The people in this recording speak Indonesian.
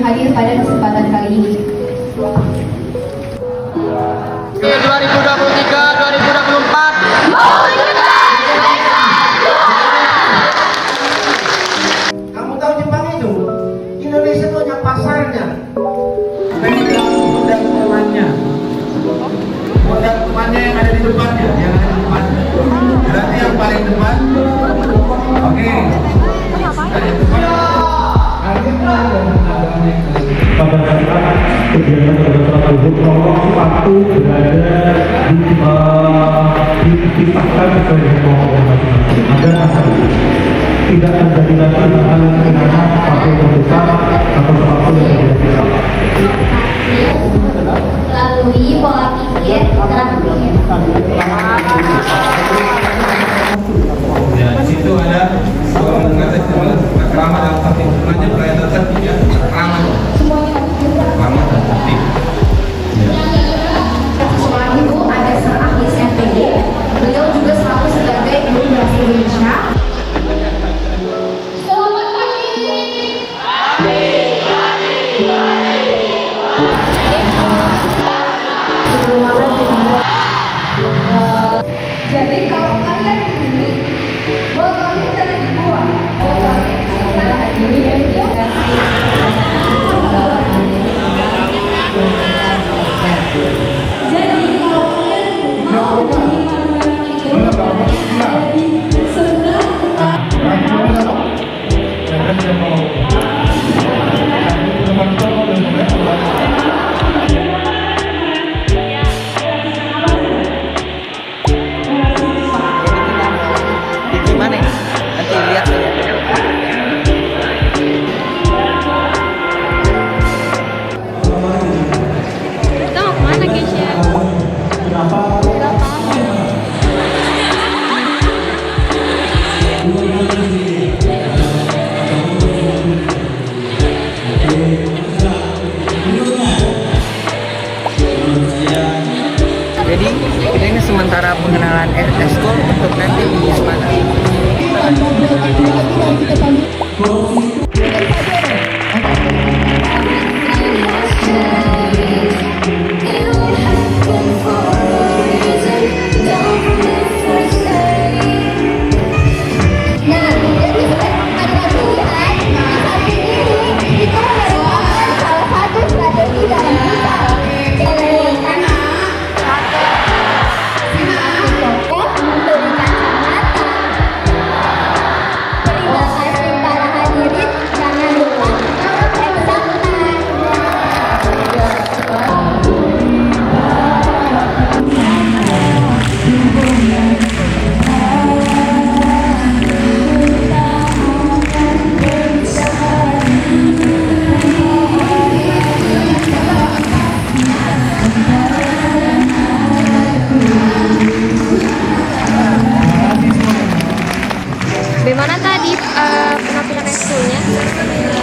hadir pada kesempatan kali ini. 2023-2024. Kamu tahu Jepang itu? Indonesia itu hanya pasarnya. Pegang modal temannya. Modal temannya yang ada di depannya, yang ada di depan. Berarti yang paling depan. Oke. Dari depan. Pada saat kegiatan berdasarkan hukum sepatu berada dipisahkan sesuai dengan kelompok masing-masing agar tidak terjadi lagi hal yang sepatu yang besar atau sepatu yang tidak besar. Melalui pola pikir terakhir. Ya, di situ ada mengatakan kerama dalam satu hubungannya berada tertib ya. Kerama dan tertib. Setelah itu ada Sir Ahlis MPD. Beliau juga selalu sebagai guru bahasa Indonesia. Selamat pagi. Jadi kalau kalian ini botolnya jangan dibuang. Botolnya kita hadiri jadi kalau kalian mau Gimana ini? Nanti lihat ya. Kita mau kemana Keisha? Gak tahu. Jadi ini sementara pengenalan eskul untuk nanti di mana? Bagaimana tadi penampilan ekskulnya?